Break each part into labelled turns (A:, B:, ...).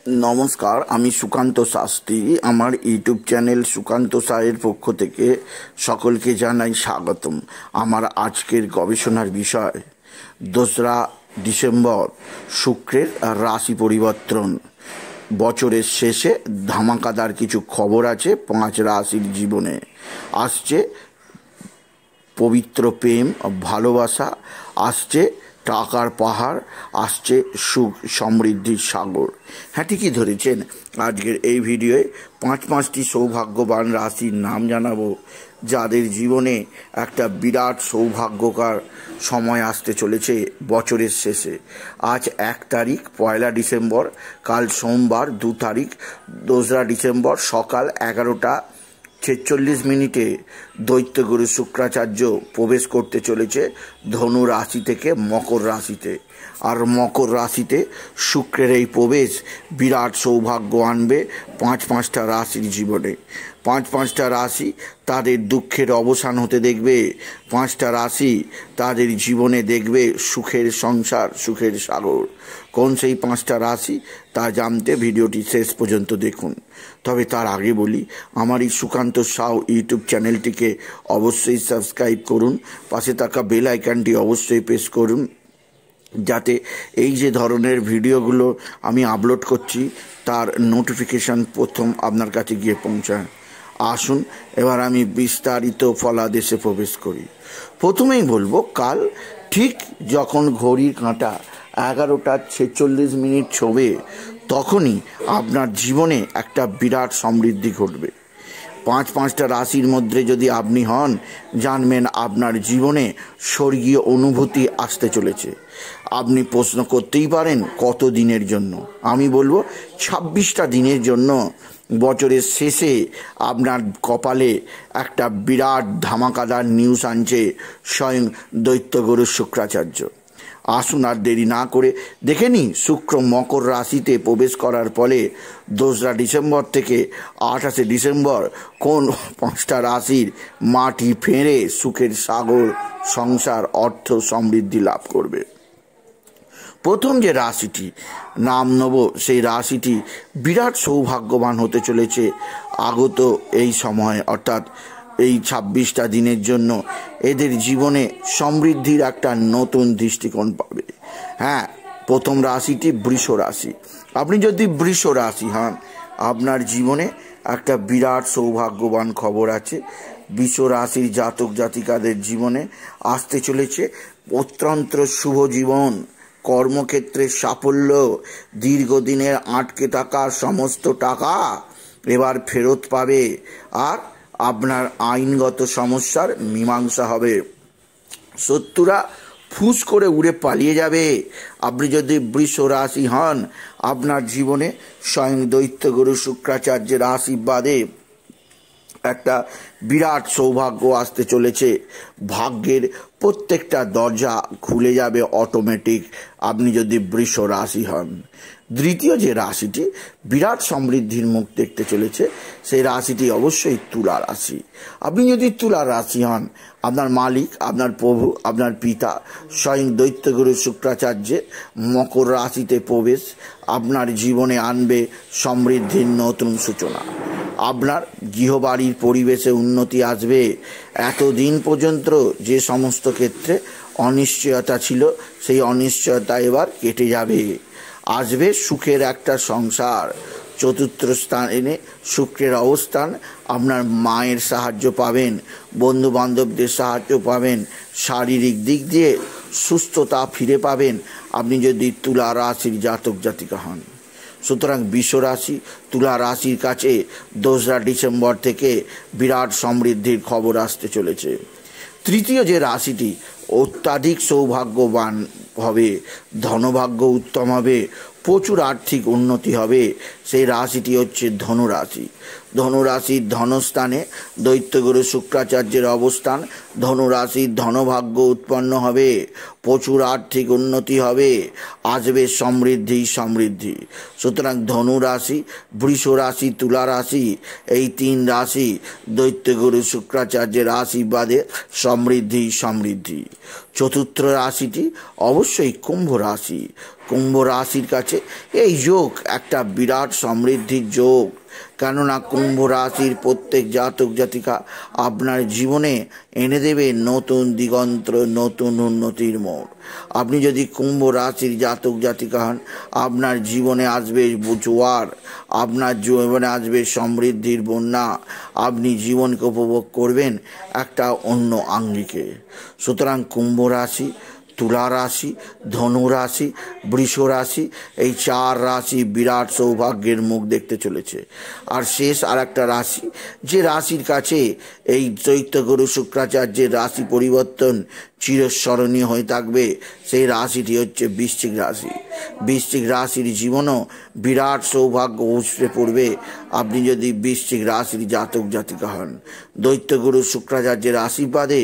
A: নমস্কার, আমি সুকান্ত শাস্ত্রী। আমার ইউটিউব চ্যানেল সুকান্ত সায়ের পক্ষ থেকে সকলকে জানাই স্বাগতম। আমার আজকের গবেষণার বিষয় 2রা ডিসেম্বর শুক্রের রাশি পরিবর্তন। বছরের শেষে ধামাকাদার কিছু খবর আছে 5 রাশির জীবনে। আসছে পবিত্র প্রেম, ভালোবাসা, আসছে টাকার পাহাড়, আসছে সুখ সমৃদ্ধির সাগর। হ্যাঁ, ঠিকই ধরেছেন। আজকের এই ভিডিওয়ে 5টি সৌভাগ্যবান রাশির নাম জানাবো, যাদের জীবনে একটা বিরাট সৌভাগ্যকর সময় আসতে চলেছে বছরের শেষে। আজ 1 তারিখ 1 ডিসেম্বর, কাল সোমবার 2 তারিখ 2রা ডিসেম্বর সকাল 11:46 দৈত্যগুরু শুক্রাচার্য প্রবেশ করতে চলেছে ধনু রাশি থেকে মকর রাশিতে। আর মকর রাশিতে শুক্রের এই প্রবেশ বিরাট সৌভাগ্য আনবে 5টা রাশির জীবনে। 5টা রাশি তাদের দুঃখের অবসান হতে দেখবে। 5টা রাশি তাদের জীবনে দেখবে সুখের সংসার, সুখের সাগর। কোন সেই 5টা রাশি তা জানতে ভিডিওটি শেষ পর্যন্ত দেখুন। তবে তার আগে বলি, আমার এই সুকান্ত সাউ ইউটিউব চ্যানেলটিকে অবশ্যই সাবস্ক্রাইব করুন, পাশে থাকা বেল আইকনটি অবশ্যই প্রেস করুন, যাতে এই যে ধরনের ভিডিওগুলো আমি আপলোড করছি তার নোটিফিকেশান প্রথম আপনার কাছে গিয়ে পৌঁছায়। আসুন এবার আমি বিস্তারিত ফলাদেশে প্রবেশ করি। প্রথমেই বলবো, কাল ঠিক যখন ঘড়ির কাঁটা 11:46 ছোঁবে, তখনই আপনার জীবনে একটা বিরাট সমৃদ্ধি ঘটবে। 5টা রাশির মধ্যে যদি আপনি হন, জানবেন আপনার জীবনে স্বর্গীয় অনুভূতি আসতে চলেছে। আপনি প্রশ্ন করতেই পারেন কত দিনের জন্য। আমি বলবো 26টা দিনের জন্য বছরের শেষে আপনার কপালে একটা বিরাট ধামাকাদার নিউজ আনছে স্বয়ং দৈত্যগুরু শুক্রাচার্য। আসুন আর দেরি না করে দেখে নিই, শুক্র মকর রাশিতে প্রবেশ করার ফলে 2রা ডিসেম্বর থেকে 28শে ডিসেম্বর কোন 5টা রাশির মাটি ফেঁড়ে সুখের সাগর, সংসার, অর্থ, সমৃদ্ধি লাভ করবে। প্রথম যে রাশিটি নাম নেব, সেই রাশিটি বিরাট সৌভাগ্যবান হতে চলেছে আগত এই সময়, অর্থাৎ এই 26টা দিনের জন্য এদের জীবনে সমৃদ্ধির একটা নতুন দৃষ্টিকোণ পাবে। হ্যাঁ, প্রথম রাশিটি বৃষ রাশি। আপনি যদি বৃষ রাশি হন, আপনার জীবনে একটা বিরাট সৌভাগ্যবান খবর আছে। বৃষ রাশির জাতক জাতিকাদের জীবনে আসতে চলেছে অত্যন্ত শুভ জীবন, কর্মক্ষেত্রে সাফল্য, দীর্ঘদিনের আটকে থাকা সমস্ত টাকা এবার ফেরত পাবে, আর আপনার আইনগত সমস্যার মীমাংসা হবে। শত্রুরা ফুস করে উড়ে পালিয়ে যাবে। আপনি যদি বৃষ রাশি হন, আপনার জীবনে স্বয়ং দৈত্যগুরু শুক্রাচার্যের আশীর্বাদে একটা বিরাট সৌভাগ্য আসতে চলেছে। ভাগ্যের প্রত্যেকটা দরজা খুলে যাবে অটোমেটিক, আপনি যদি বৃষ রাশি হন। দ্বিতীয় যে রাশিটি বিরাট সমৃদ্ধির মুখ দেখতে চলেছে, সেই রাশিটি অবশ্যই তুলা রাশি। আপনি যদি তুলা রাশি হন, আপনার মালিক, আপনার প্রভু, আপনার পিতা স্বয়ং দৈত্যগুরু শুক্রাচার্যের মকর রাশিতে প্রবেশ আপনার জীবনে আনবে সমৃদ্ধির নতুন সূচনা। আপনার গৃহবাড়ির পরিবেশে উন্নতি আসবে। এতদিন পর্যন্ত যে সমস্ত ক্ষেত্রে অনিশ্চয়তা ছিল, সেই অনিশ্চয়তা এবার কেটে যাবে। আসবে সুখের একটা সংসার। চতুর্থ স্থানে শুক্রের অবস্থান, আপনার মায়ের সাহায্য পাবেন, বন্ধু বান্ধবদের সাহায্য পাবেন, শারীরিক দিক দিয়ে সুস্থতা ফিরে পাবেন আপনি যদি তুলা রাশির জাতক জাতিকা হন। সুতরাং বৃষ রাশি, তুলা রাশির কাছে 2রা ডিসেম্বর থেকে বিরাট সমৃদ্ধির খবর আসতে চলেছে। তৃতীয় যে রাশিটি অত্যাধিক সৌভাগ্যবান হবে, ধনভাগ্য উত্তম হবে, প্রচুর আর্থিক উন্নতি হবে, সেই রাশিটি হচ্ছে ধনু রাশি। ধনু রাশির ধনস্থানে দৈত্যগুরু শুক্রাচার্যের অবস্থান। ধনু রাশির ধনভাগ্য উৎপন্ন হবে, প্রচুর আর্থিক উন্নতি হবে, আসবে সমৃদ্ধি সমৃদ্ধি। সুতরাং ধনু রাশি, বৃষ রাশি, তুলা রাশি, এই 3 রাশি দৈত্যগুরু শুক্রাচার্যের আশীর্বাদে সমৃদ্ধি সমৃদ্ধি। চতুর্থ রাশিটি অবশ্যই কুম্ভ রাশি। কুম্ভ রাশির কাছে এই যোগ একটা বিরাট সমৃদ্ধির যোগ, কেননা কুম্ভ রাশির প্রত্যেক জাতক জাতিকা আপনার জীবনে এনে দেবে নতুন দিগন্ত, নতুন উন্নতির মোড়। আপনি যদি কুম্ভ রাশির জাতক জাতিকা হন, আপনার জীবনে আসবে জোয়ার, আপনার জীবনে আসবে সমৃদ্ধির বন্যা, আপনি জীবনকে উপভোগ করবেন একটা অন্য আঙ্গিকে। সুতরাং কুম্ভ রাশি, তুলা রাশি, ধনু রাশি, বৃষ রাশি, এই 4 রাশি বিরাট সৌভাগ্যের মুখ দেখতে চলেছে। আর শেষ আর একটা রাশি, যে রাশির কাছে এই চৈত্যগুরু শুক্রাচার্যের রাশি পরিবর্তন চিরস্মরণীয় হয়ে থাকবে, সেই রাশিটি হচ্ছে বৃশ্চিক রাশি। বৃশ্চিক রাশির জীবনও বিরাট সৌভাগ্য উছড়ে পড়বে আপনি যদি বৃশ্চিক রাশির জাতক জাতিকা হন। দৈত্যগুরু শুক্রাচার্যের আশীর্বাদে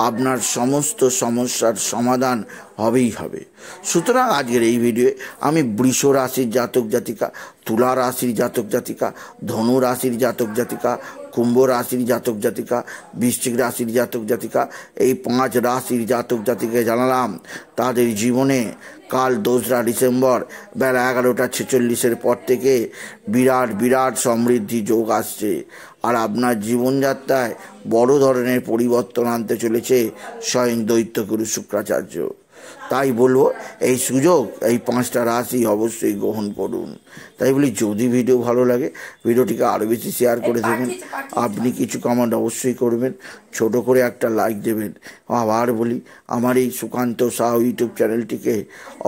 A: আপনার সমস্ত সমস্যার সমাধান হবেই হবে। সুতরাং আজকের এই ভিডিওয়ে আমি বৃষ রাশির জাতক জাতিকা, তুলা রাশির জাতক জাতিকা, ধনু রাশির জাতক জাতিকা, কুম্ভ রাশির জাতক জাতিকা, বৃশ্চিক রাশির জাতক জাতিকা, এই 5 রাশির জাতক জাতিকে জানালাম তাদের জীবনে কাল 2রা ডিসেম্বর বেলা 11:46 পর থেকে বিরাট বিরাট সমৃদ্ধি যোগ আসছে। আর আপনার জীবনযাত্রায় বড় ধরনের পরিবর্তন আনতে চলেছে স্বয়ং দৈত্যগুরু শুক্রাচার্য। তাই বলবো এই সুযোগ এই 5টা রাশি অবশ্যই গ্রহণ করুন। তাই বলি যদি ভিডিও ভালো লাগে ভিডিওটিকে আরও বেশি শেয়ার করে দেবেন, আপনি কিছু কমেন্ট অবশ্যই করবেন, ছোট করে একটা লাইক দেবেন। আবার বলি আমার এই সুকান্ত সাহা ইউটিউব চ্যানেলটিকে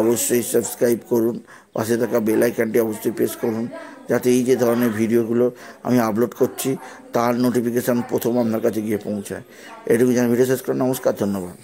A: অবশ্যই সাবস্ক্রাইব করুন, পাশে থাকা বেল আইকনটি অবশ্যই প্রেস করুন, যাতে এই যে ধরনের ভিডিওগুলো আমি আপলোড করছি তার নোটিফিকেশান প্রথম আপনার কাছে গিয়ে পৌঁছায়। এটুকু যেন ভিডিও শেষ করুন। নমস্কার, ধন্যবাদ।